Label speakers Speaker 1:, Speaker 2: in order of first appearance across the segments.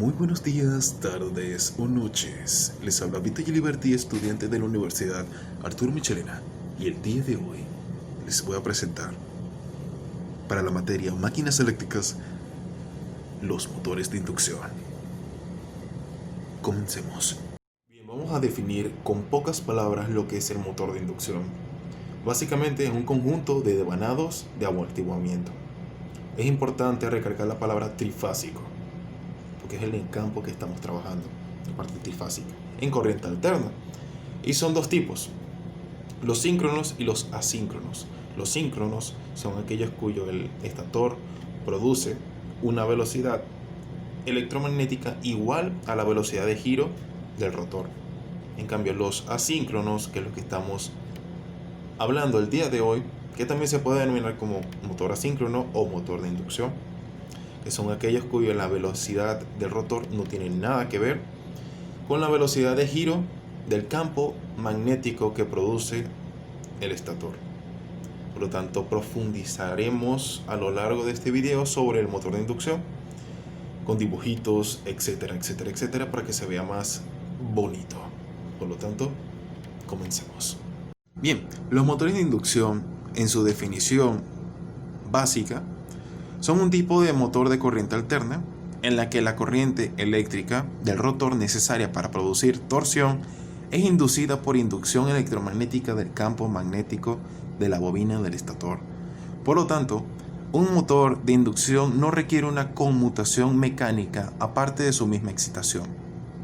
Speaker 1: Muy buenos días, tardes o noches. Les habla Vita Giliberti, estudiante de la Universidad Arturo Michelena, y el día de hoy les voy a presentar para la materia máquinas eléctricas los motores de inducción. Comencemos. Bien, vamos a definir con pocas palabras lo que es el motor de inducción. Básicamente es un conjunto de devanados de amortiguamiento. Es importante recalcar la palabra trifásico, que es el campo que estamos trabajando, la parte trifásica, en corriente alterna. Y son dos tipos, los síncronos y los asíncronos. Los síncronos son aquellos cuyo el estator produce una velocidad electromagnética igual a la velocidad de giro del rotor. En cambio, los asíncronos, que es lo que estamos hablando el día de hoy, que también se puede denominar como motor asíncrono o motor de inducción, que son aquellos cuya la velocidad del rotor no tiene nada que ver con la velocidad de giro del campo magnético que produce el estator. Por lo tanto, profundizaremos a lo largo de este video sobre el motor de inducción con dibujitos, etcétera, etcétera, etcétera, para que se vea más bonito. Por lo tanto, comencemos. Bien, los motores de inducción, en su definición básica, son un tipo de motor de corriente alterna en la que la corriente eléctrica del rotor necesaria para producir torsión es inducida por inducción electromagnética del campo magnético de la bobina del estator. Por lo tanto, un motor de inducción no requiere una conmutación mecánica aparte de su misma excitación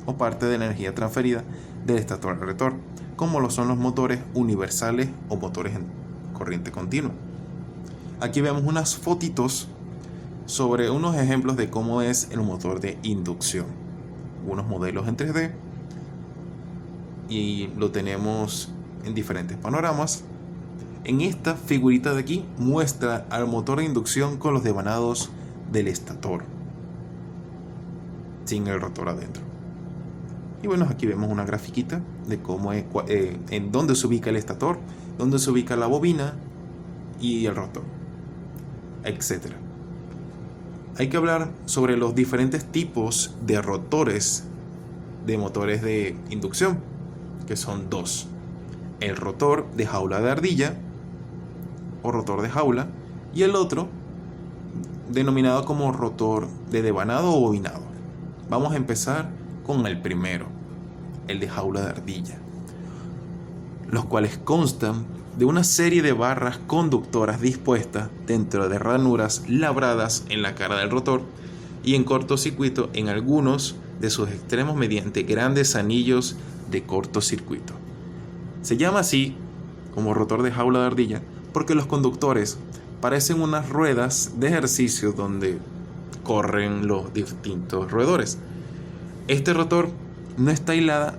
Speaker 1: o parte de la energía transferida del estator al rotor, como lo son los motores universales o motores en corriente continua. Aquí vemos unas fotitos sobre unos ejemplos de cómo es el motor de inducción, unos modelos en 3D, y lo tenemos en diferentes panoramas. En esta figurita de aquí muestra al motor de inducción con los devanados del estator, sin el rotor adentro. Y bueno, aquí vemos una grafiquita de cómo es, en dónde se ubica el estator, dónde se ubica la bobina y el rotor, etcétera. Hay que hablar sobre los diferentes tipos de rotores de motores de inducción, que son dos: el rotor de jaula de ardilla o rotor de jaula, y el otro denominado como rotor de devanado o bobinado. Vamos a empezar con el primero, el de jaula de ardilla, los cuales constan de una serie de barras conductoras dispuestas dentro de ranuras labradas en la cara del rotor y en cortocircuito en algunos de sus extremos mediante grandes anillos de cortocircuito. Se llama así como rotor de jaula de ardilla porque los conductores parecen unas ruedas de ejercicio donde corren los distintos roedores. Este rotor no está aislada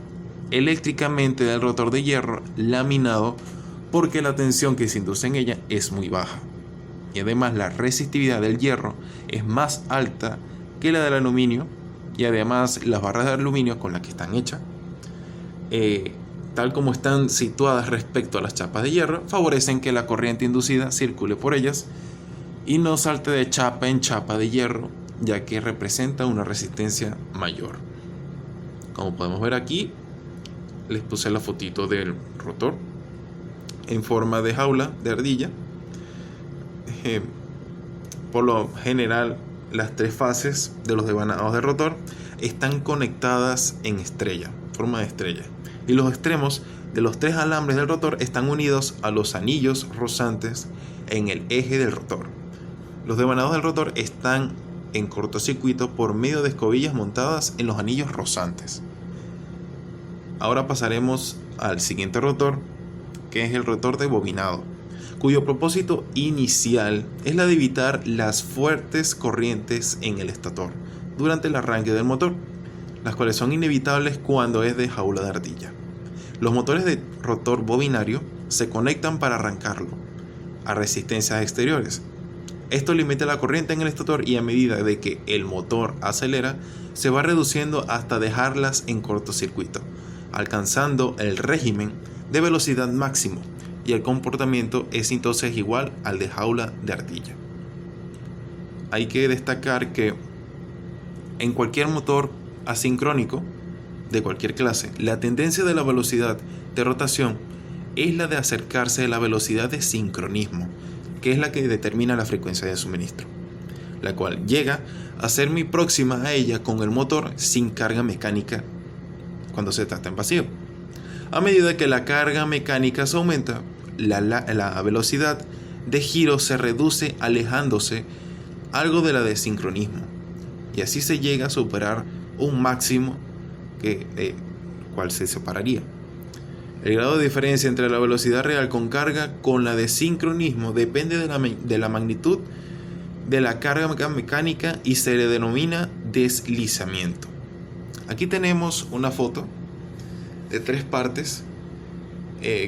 Speaker 1: eléctricamente del rotor de hierro laminado porque la tensión que se induce en ella es muy baja, y además la resistividad del hierro es más alta que la del aluminio, y además las barras de aluminio con las que están hechas, tal como están situadas respecto a las chapas de hierro, favorecen que la corriente inducida circule por ellas y no salte de chapa en chapa de hierro, ya que representa una resistencia mayor. Como podemos ver aquí, les puse la fotito del rotor en forma de jaula de ardilla. Por lo general, las tres fases de los devanados de rotor están conectadas en estrella, forma de estrella, y los extremos de los tres alambres del rotor están unidos a los anillos rozantes en el eje del rotor. Los devanados del rotor están en cortocircuito por medio de escobillas montadas en los anillos rozantes. Ahora pasaremos al siguiente rotor, que es el rotor de bobinado, cuyo propósito inicial es la de evitar las fuertes corrientes en el estator durante el arranque del motor, las cuales son inevitables cuando es de jaula de ardilla. Los motores de rotor bobinario se conectan para arrancarlo a resistencias exteriores. Esto limita la corriente en el estator y a medida de que el motor acelera, se va reduciendo hasta dejarlas en cortocircuito, alcanzando el régimen de velocidad máximo, y el comportamiento es entonces igual al de jaula de ardilla. Hay que destacar que en cualquier motor asincrónico de cualquier clase, la tendencia de la velocidad de rotación es la de acercarse a la velocidad de sincronismo, que es la que determina la frecuencia de suministro, la cual llega a ser muy próxima a ella con el motor sin carga mecánica cuando se trata en vacío. A medida que la carga mecánica se aumenta, la velocidad de giro se reduce, alejándose algo de la de sincronismo, y así se llega a superar un máximo cual se separaría. El grado de diferencia entre la velocidad real con carga con la de sincronismo depende de la magnitud de la carga mecánica y se le denomina deslizamiento. Aquí tenemos una foto de 3 partes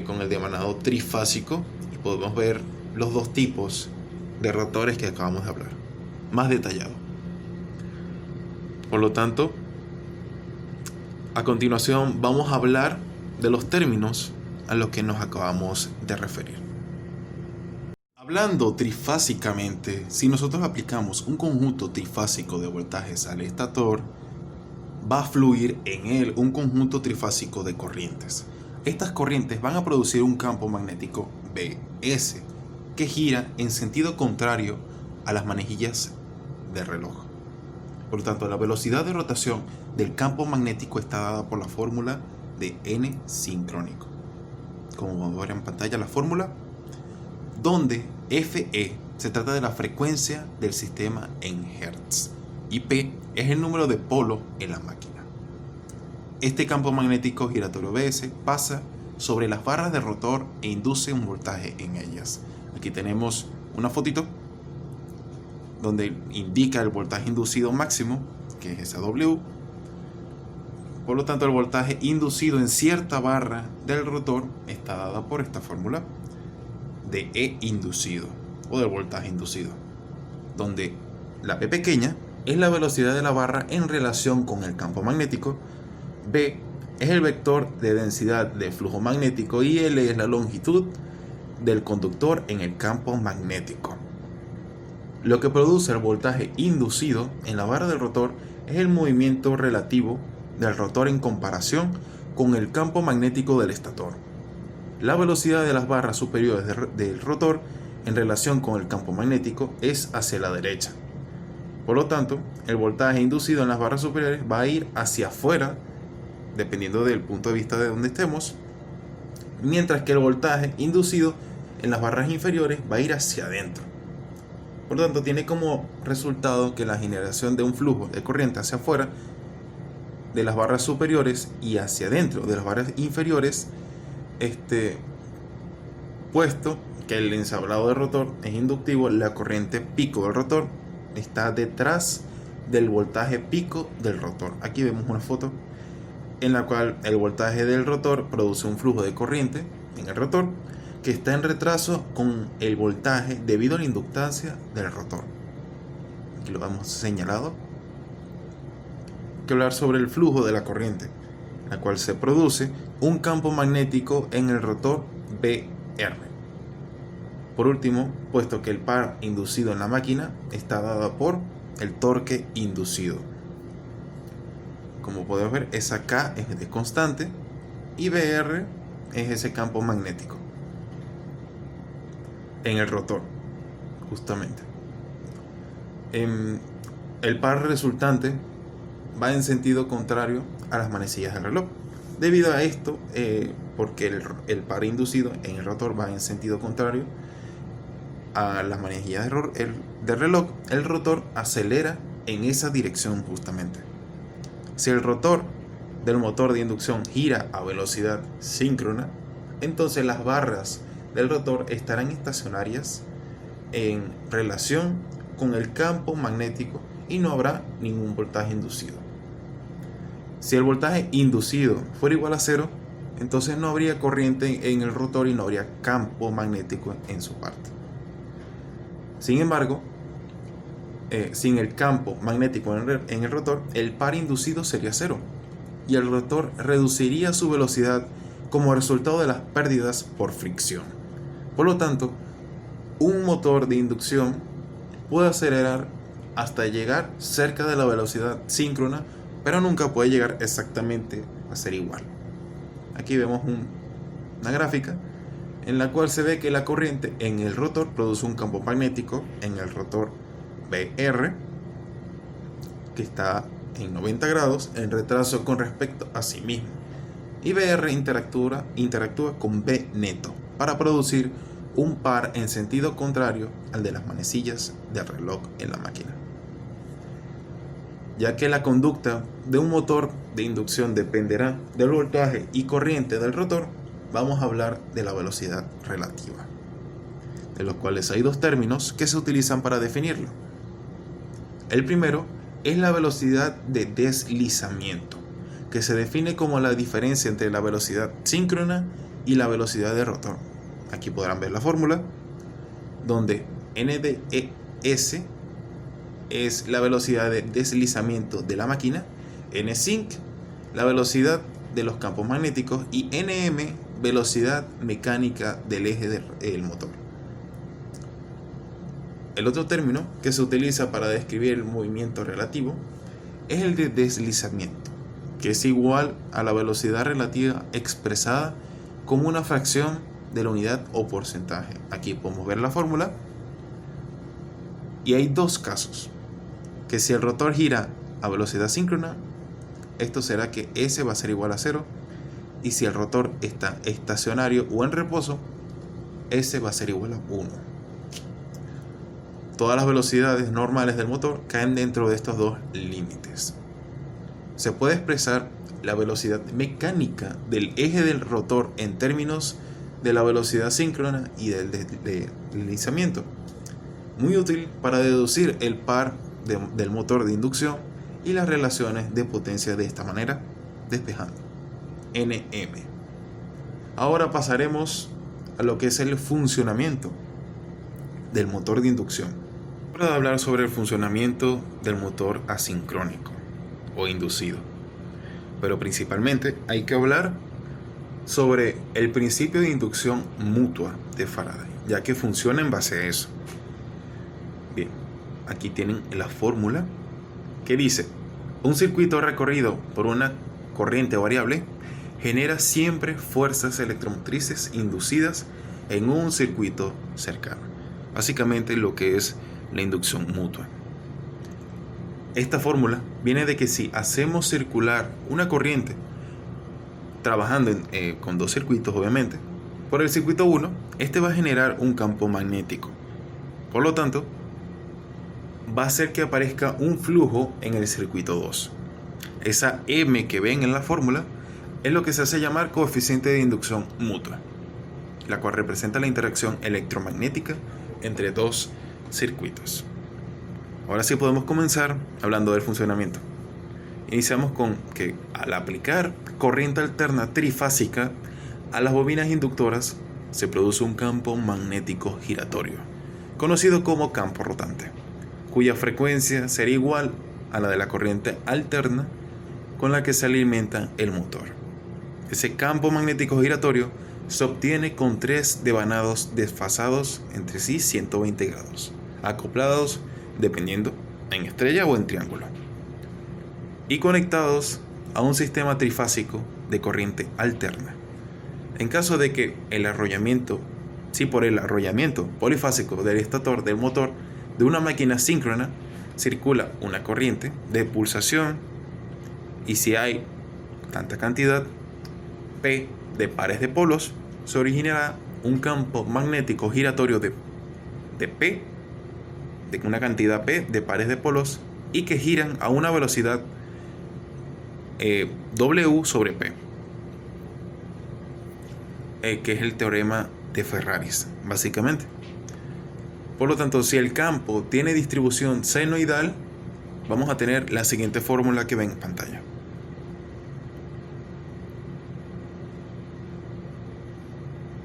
Speaker 1: con el devanado trifásico, y podemos ver los 2 tipos de rotores que acabamos de hablar, más detallado. Por lo tanto, a continuación vamos a hablar de los términos a los que nos acabamos de referir. Hablando trifásicamente, si nosotros aplicamos un conjunto trifásico de voltajes al estator, va a fluir en él un conjunto trifásico de corrientes. Estas corrientes van a producir un campo magnético BS que gira en sentido contrario a las manejillas del reloj. Por lo tanto, la velocidad de rotación del campo magnético está dada por la fórmula de N sincrónico. Como vamos a ver en pantalla la fórmula, donde Fe se trata de la frecuencia del sistema en Hertz y P es el número de polo en la máquina. Este campo magnético giratorio BS pasa sobre las barras de rotor e induce un voltaje en ellas. Aquí tenemos una fotito donde indica el voltaje inducido máximo, que es esa W. Por lo tanto, el voltaje inducido en cierta barra del rotor está dada por esta fórmula de E inducido o del voltaje inducido, donde la P pequeña es la velocidad de la barra en relación con el campo magnético, B es el vector de densidad de flujo magnético y L es la longitud del conductor en el campo magnético. Lo que produce el voltaje inducido en la barra del rotor es el movimiento relativo del rotor en comparación con el campo magnético del estator. La velocidad de las barras superiores del rotor en relación con el campo magnético es hacia la derecha. Por lo tanto, el voltaje inducido en las barras superiores va a ir hacia afuera, dependiendo del punto de vista de donde estemos, mientras que el voltaje inducido en las barras inferiores va a ir hacia adentro. Por lo tanto, tiene como resultado que la generación de un flujo de corriente hacia afuera de las barras superiores y hacia adentro de las barras inferiores, puesto que el ensablado del rotor es inductivo, la corriente pico del rotor está detrás del voltaje pico del rotor. Aquí vemos una foto en la cual el voltaje del rotor produce un flujo de corriente en el rotor que está en retraso con el voltaje debido a la inductancia del rotor. Aquí lo hemos señalado. Hay que hablar sobre el flujo de la corriente, en la cual se produce un campo magnético en el rotor BR. Por último, puesto que el par inducido en la máquina está dado por el torque inducido. Como podemos ver, esa K es de constante y BR es ese campo magnético en el rotor, justamente. El par resultante va en sentido contrario a las manecillas del reloj. Debido a esto, porque el par inducido en el rotor va en sentido contrario a las manejillas del reloj, el rotor acelera en esa dirección justamente. Si el rotor del motor de inducción gira a velocidad síncrona, entonces las barras del rotor estarán estacionarias en relación con el campo magnético y no habrá ningún voltaje inducido. Si el voltaje inducido fuera igual a 0, entonces no habría corriente en el rotor y no habría campo magnético en su parte. Sin embargo, sin el campo magnético en el rotor, el par inducido sería 0 y el rotor reduciría su velocidad como resultado de las pérdidas por fricción. Por lo tanto, un motor de inducción puede acelerar hasta llegar cerca de la velocidad síncrona, pero nunca puede llegar exactamente a ser igual. Aquí vemos una gráfica en la cual se ve que la corriente en el rotor produce un campo magnético en el rotor BR, que está en 90 grados en retraso con respecto a sí mismo, y BR interactúa con B neto para producir un par en sentido contrario al de las manecillas del reloj en la máquina. Ya que la conducta de un motor de inducción dependerá del voltaje y corriente del rotor, vamos a hablar de la velocidad relativa, de los cuales hay dos términos que se utilizan para definirlo. El primero es la velocidad de deslizamiento, que se define como la diferencia entre la velocidad síncrona y la velocidad de rotor. Aquí podrán ver la fórmula, donde NDES es la velocidad de deslizamiento de la máquina, NSync la velocidad de los campos magnéticos y NM velocidad mecánica del eje del motor. El otro término que se utiliza para describir el movimiento relativo es el de deslizamiento, que es igual a la velocidad relativa expresada como una fracción de la unidad o porcentaje. Aquí podemos ver la fórmula y hay dos casos, que si el rotor gira a velocidad síncrona, esto será que S va a ser igual a 0, y si el rotor está estacionario o en reposo, S va a ser igual a 1. Todas las velocidades normales del motor caen dentro de estos dos límites. Se puede expresar la velocidad mecánica del eje del rotor en términos de la velocidad síncrona y del deslizamiento, muy útil para deducir el par del motor de inducción y las relaciones de potencia de esta manera, despejando NM. Ahora pasaremos a lo que es el funcionamiento del motor de inducción. Para hablar sobre el funcionamiento del motor asincrónico o inducido, pero principalmente hay que hablar sobre el principio de inducción mutua de Faraday, ya que funciona en base a eso. Bien, aquí tienen la fórmula que dice: un circuito recorrido por una corriente variable genera siempre fuerzas electromotrices inducidas en un circuito cercano. Básicamente lo que es la inducción mutua. Esta fórmula viene de que si hacemos circular una corriente trabajando con dos circuitos, obviamente, por el circuito 1, este va a generar un campo magnético. Por lo tanto, va a hacer que aparezca un flujo en el circuito 2. Esa M que ven en la fórmula es lo que se hace llamar coeficiente de inducción mutua, la cual representa la interacción electromagnética entre dos circuitos. Ahora sí podemos comenzar hablando del funcionamiento. Iniciamos con que al aplicar corriente alterna trifásica a las bobinas inductoras se produce un campo magnético giratorio, conocido como campo rotante, cuya frecuencia será igual a la de la corriente alterna con la que se alimenta el motor. Ese campo magnético giratorio se obtiene con tres devanados desfasados entre sí 120 grados, acoplados dependiendo en estrella o en triángulo, y conectados a un sistema trifásico de corriente alterna. En caso de que por el arrollamiento polifásico del estator del motor de una máquina síncrona circula una corriente de pulsación, y si hay tanta cantidad P de pares de polos, se originará un campo magnético giratorio de P, de una cantidad P de pares de polos, y que giran a una velocidad W sobre P, que es el teorema de Ferrari, básicamente. Por lo tanto, si el campo tiene distribución senoidal, vamos a tener la siguiente fórmula que ven en pantalla.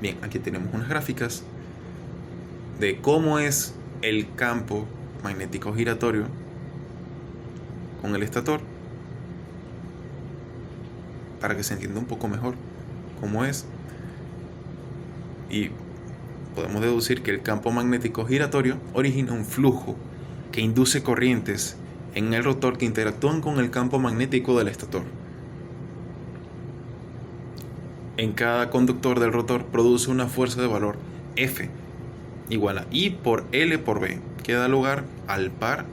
Speaker 1: Bien, aquí tenemos unas gráficas de cómo es el campo magnético giratorio con el estator, para que se entienda un poco mejor cómo es, y podemos deducir que el campo magnético giratorio origina un flujo que induce corrientes en el rotor que interactúan con el campo magnético del estator. En cada conductor del rotor produce una fuerza de valor F igual a I por L por B, que da lugar al par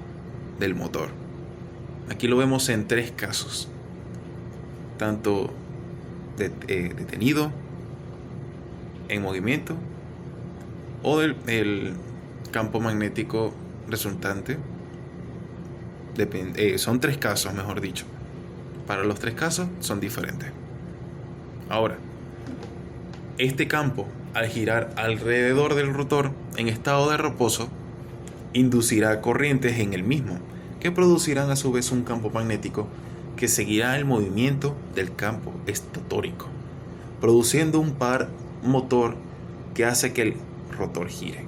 Speaker 1: del motor. Aquí lo vemos en tres casos, tanto detenido, en movimiento o del campo magnético resultante. Son tres casos, mejor dicho. Para los tres casos son diferentes. Ahora, este campo, al girar alrededor del rotor en estado de reposo, inducirá corrientes en el mismo, que producirán a su vez un campo magnético que seguirá el movimiento del campo estatórico, produciendo un par motor que hace que el rotor gire.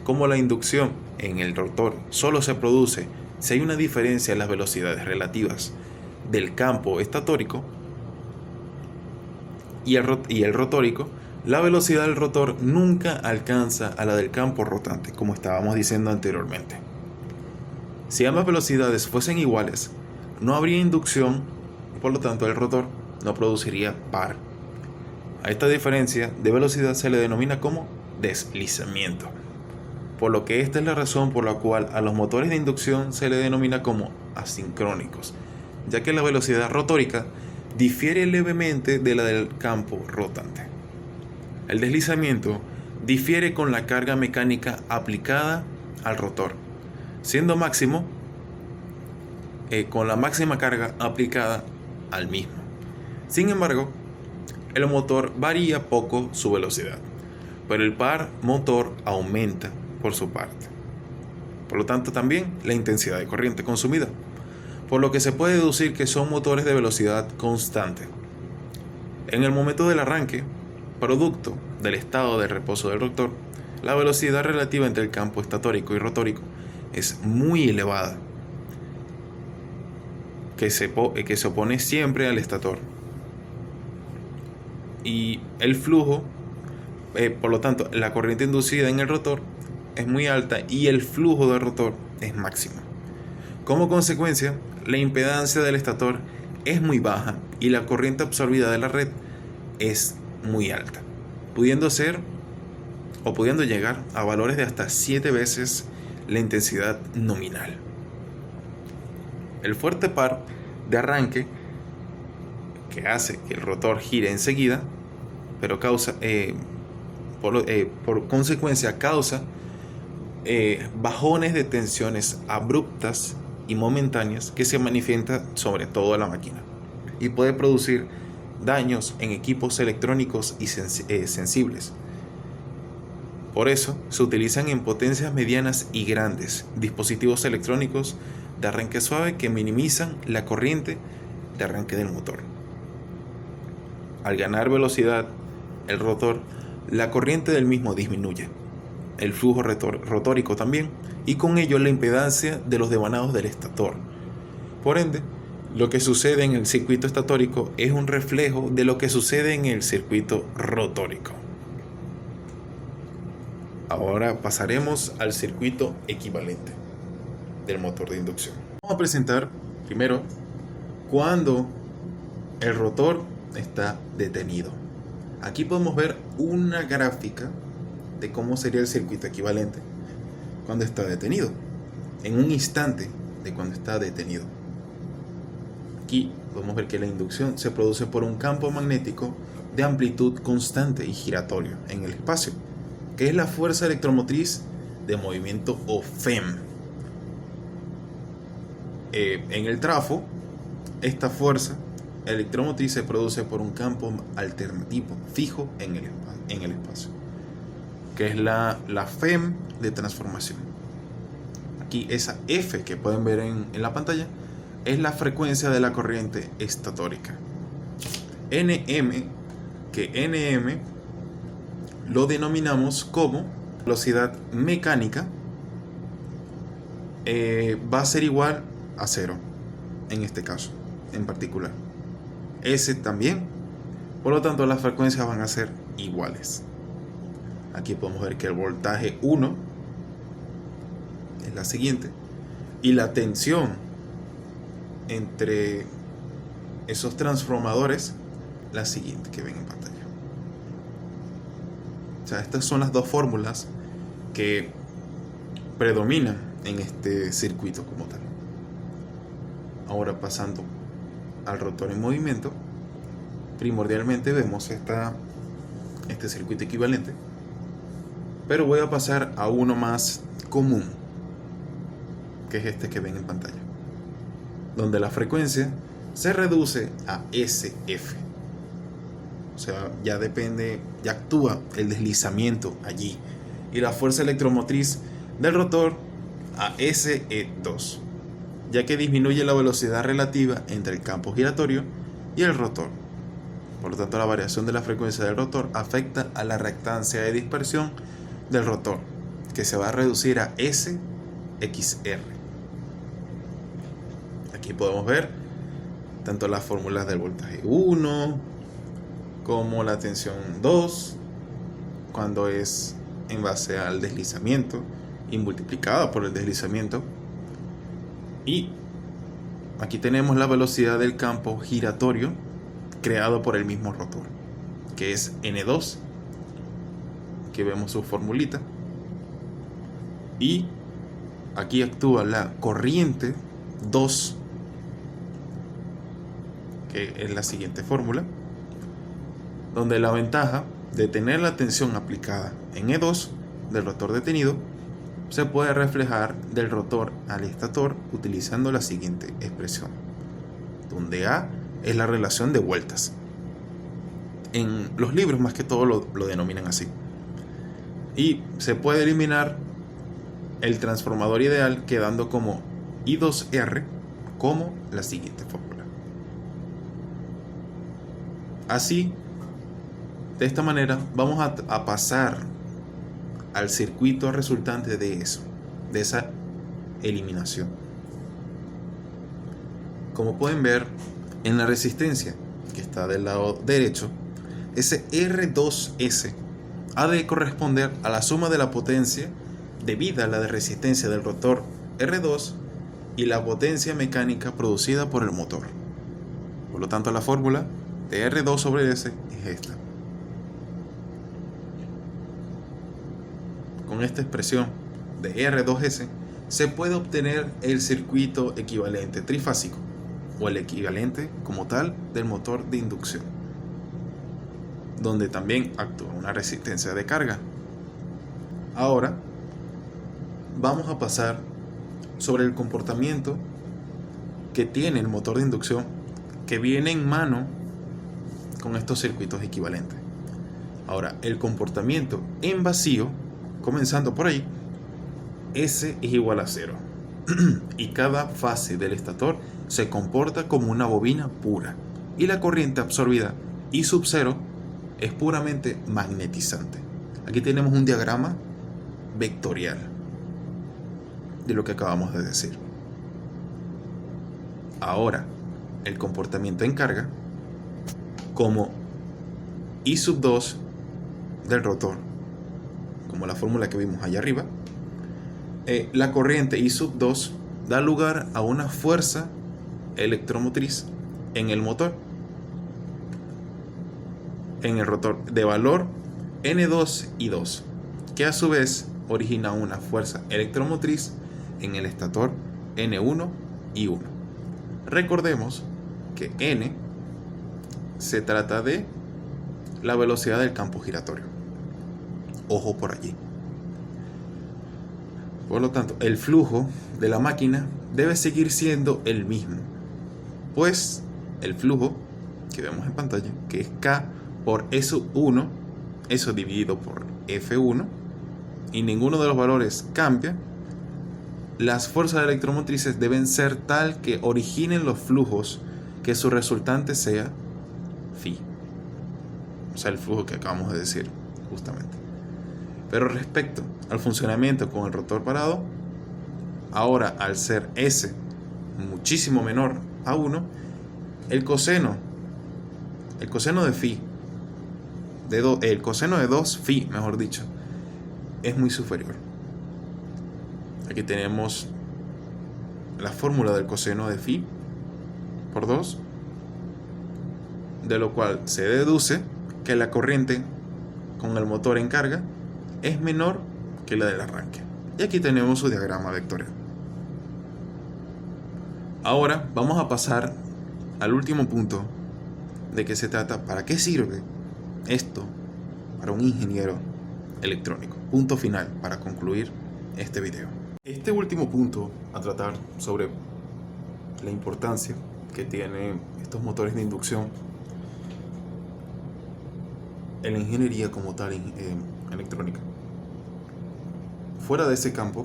Speaker 1: Como la inducción en el rotor solo se produce si hay una diferencia en las velocidades relativas del campo estatórico y el rotórico, la velocidad del rotor nunca alcanza a la del campo rotante, como estábamos diciendo anteriormente. Si ambas velocidades fuesen iguales, no habría inducción y por lo tanto el rotor no produciría par. A esta diferencia de velocidad se le denomina como deslizamiento, por lo que esta es la razón por la cual a los motores de inducción se le denomina como asincrónicos, ya que la velocidad rotórica difiere levemente de la del campo rotante. El deslizamiento difiere con la carga mecánica aplicada al rotor, siendo máximo con la máxima carga aplicada al mismo. Sin embargo, el motor varía poco su velocidad, pero el par motor aumenta por su parte. Por lo tanto, también la intensidad de corriente consumida, por lo que se puede deducir que son motores de velocidad constante. En el momento del arranque, producto del estado de reposo del rotor, la velocidad relativa entre el campo estatórico y rotórico es muy elevada, que se opone siempre al estator. Y el flujo, por lo tanto, la corriente inducida en el rotor es muy alta y el flujo del rotor es máximo. Como consecuencia, la impedancia del estator es muy baja y la corriente absorbida de la red es muy alta, pudiendo llegar a valores de hasta 7 veces la intensidad nominal. El fuerte par de arranque que hace que el rotor gire enseguida, pero por consecuencia causa bajones de tensiones abruptas y momentáneas que se manifiestan sobre toda la máquina y puede producir daños en equipos electrónicos y sensibles. Por eso se utilizan en potencias medianas y grandes dispositivos electrónicos de arranque suave que minimizan la corriente de arranque del motor. Al ganar velocidad el rotor, la corriente del mismo disminuye, el flujo rotórico también, y con ello la impedancia de los devanados del estator. Por ende, lo que sucede en el circuito estatórico es un reflejo de lo que sucede en el circuito rotórico. Ahora pasaremos al circuito equivalente del motor de inducción. Vamos a presentar primero cuando el rotor está detenido. Aquí podemos ver una gráfica de cómo sería el circuito equivalente cuando está detenido, en un instante de cuando está detenido. Aquí podemos ver que la inducción se produce por un campo magnético de amplitud constante y giratorio en el espacio, que es la fuerza electromotriz de movimiento o FEM. En el trafo, esta fuerza electromotriz se produce por un campo alternativo fijo en el espacio, que es la FEM de transformación. Aquí esa F que pueden ver en la pantalla es la frecuencia de la corriente estatórica. NM, que NM lo denominamos como velocidad mecánica, va a ser igual a 0 en este caso en particular. S también, por lo tanto las frecuencias van a ser iguales. Aquí podemos ver que el voltaje 1 es la siguiente. Y la tensión entre esos transformadores, la siguiente que ven en pantalla. O sea, estas son las dos fórmulas que predominan en este circuito como tal. Ahora, pasando al rotor en movimiento, primordialmente vemos este circuito equivalente, pero voy a pasar a uno más común, que es este que ven en pantalla, donde la frecuencia se reduce a SF. O sea, ya actúa el deslizamiento allí, y la fuerza electromotriz del rotor a SE2, ya que disminuye la velocidad relativa entre el campo giratorio y el rotor. Por lo tanto, la variación de la frecuencia del rotor afecta a la reactancia de dispersión del rotor, que se va a reducir a SXR. Aquí podemos ver tanto las fórmulas del voltaje 1 como la tensión 2, cuando es en base al deslizamiento y multiplicada por el deslizamiento. Y aquí tenemos la velocidad del campo giratorio creado por el mismo rotor, que es N2, que vemos su formulita. Y aquí actúa la corriente 2, que es la siguiente fórmula, donde la ventaja de tener la tensión aplicada en E2 del rotor detenido se puede reflejar del rotor al estator utilizando la siguiente expresión, donde A es la relación de vueltas. En los libros más que todo lo denominan así. Y se puede eliminar el transformador ideal quedando como I2R como la siguiente fórmula. Así, de esta manera vamos a pasar al circuito resultante de esa eliminación. Como pueden ver en la resistencia que está del lado derecho, ese R2S ha de corresponder a la suma de la potencia debida a la de resistencia del rotor R2 y la potencia mecánica producida por el motor. Por lo tanto, la fórmula de R2 sobre S es esta. Con esta expresión de R2S se puede obtener el circuito equivalente trifásico, o el equivalente como tal del motor de inducción, donde también actúa una resistencia de carga. Ahora vamos a pasar sobre el comportamiento que tiene el motor de inducción, que viene en mano con estos circuitos equivalentes. Ahora, el comportamiento en vacío, comenzando por ahí, S es igual a 0 y cada fase del estator se comporta como una bobina pura, y la corriente absorbida I sub 0 es puramente magnetizante. Aquí tenemos un diagrama vectorial de lo que acabamos de decir. Ahora, el comportamiento en carga, como I sub 2 del rotor, como la fórmula que vimos allá arriba, la corriente I sub 2 da lugar a una fuerza electromotriz en el motor, en el rotor, de valor N2 y 2, que a su vez origina una fuerza electromotriz en el estator N1 y 1. Recordemos que N se trata de la velocidad del campo giratorio. Ojo por allí. Por lo tanto, el flujo de la máquina debe seguir siendo el mismo, pues el flujo que vemos en pantalla, que es K por S1, eso dividido por F1, y ninguno de los valores cambia, las fuerzas electromotrices deben ser tal que originen los flujos que su resultante sea phi. O sea, el flujo que acabamos de decir, justamente. Pero respecto al funcionamiento con el rotor parado, ahora al ser S muchísimo menor a 1, el coseno de phi, el coseno de 2 phi, mejor dicho, es muy superior. Aquí tenemos la fórmula del coseno de phi por 2, de lo cual se deduce que la corriente con el motor en carga es menor que la del arranque. Y aquí tenemos su diagrama vectorial. Ahora vamos a pasar al último punto de qué se trata, para qué sirve esto para un ingeniero electrónico. Punto final para concluir este video. Este último punto a tratar sobre la importancia que tienen estos motores de inducción en la ingeniería como tal electrónica. Fuera de ese campo,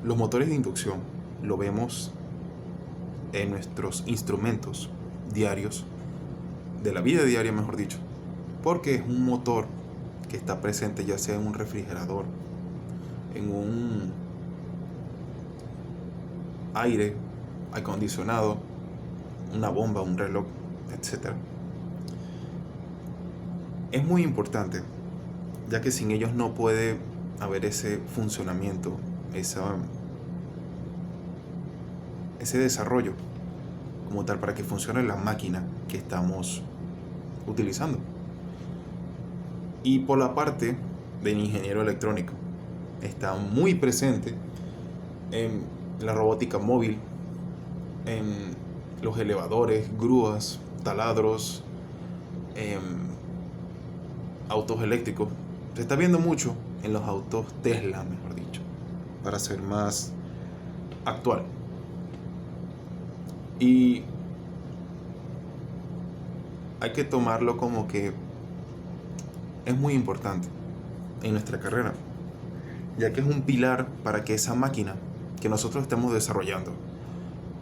Speaker 1: los motores de inducción lo vemos en nuestros instrumentos diarios, de la vida diaria mejor dicho, porque es un motor que está presente ya sea en un refrigerador, en un aire acondicionado, una bomba, un reloj, etc. Es muy importante, ya que sin ellos no puede haber ese funcionamiento, ese desarrollo como tal para que funcione la máquina que estamos utilizando. Y por la parte del ingeniero electrónico, está muy presente en la robótica móvil, en los elevadores, grúas, taladros, autos eléctricos. Se está viendo mucho en los autos Tesla, mejor dicho, para ser más actual. Y hay que tomarlo como que es muy importante en nuestra carrera, ya que es un pilar para que esa máquina que nosotros estemos desarrollando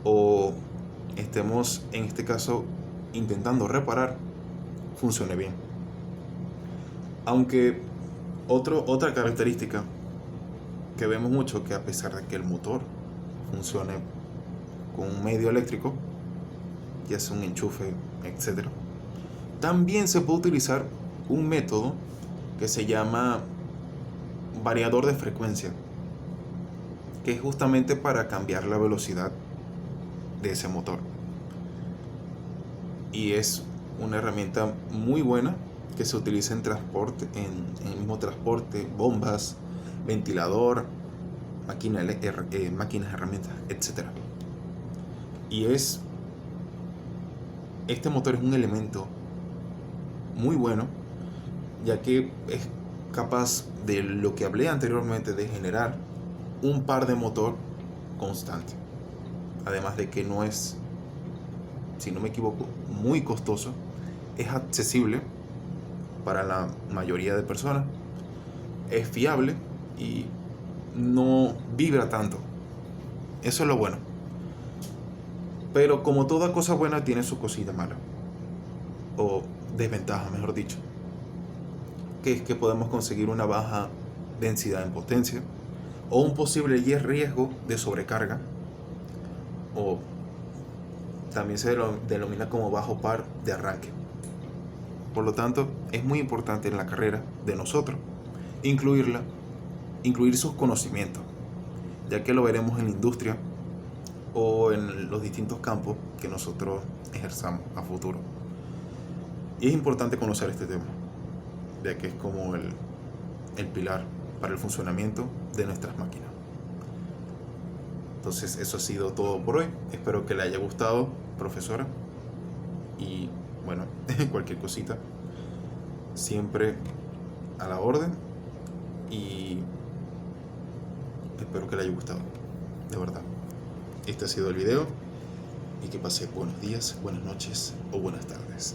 Speaker 1: o estemos, en este caso, intentando reparar, funcione bien. Aunque otra característica que vemos mucho, que a pesar de que el motor funcione con un medio eléctrico, ya sea un enchufe, etc., también se puede utilizar un método que se llama variador de frecuencia, que es justamente para cambiar la velocidad de ese motor. Y es una herramienta muy buena que se utiliza en transporte, en el mismo transporte, bombas, ventilador, máquinas, herramientas, etc. Y este motor es un elemento muy bueno, ya que es capaz de lo que hablé anteriormente, de generar un par de motor constante. Además de que no es, si no me equivoco, muy costoso, es accesible para la mayoría de personas, es fiable y no vibra tanto. Eso es lo bueno. Pero como toda cosa buena tiene su cosita mala, o desventaja mejor dicho, que es que podemos conseguir una baja densidad en potencia o un posible riesgo de sobrecarga, o también se denomina como bajo par de arranque. Por lo tanto, es muy importante en la carrera de nosotros incluir sus conocimientos, ya que lo veremos en la industria o en los distintos campos que nosotros ejerzamos a futuro. Y es importante conocer este tema, ya que es como el pilar para el funcionamiento de nuestras máquinas. Entonces eso ha sido todo por hoy. Espero que le haya gustado, profesora. Y bueno, cualquier cosita, siempre a la orden. Y espero que le haya gustado, de verdad. Este ha sido el video. Y que pase buenos días, buenas noches o buenas tardes.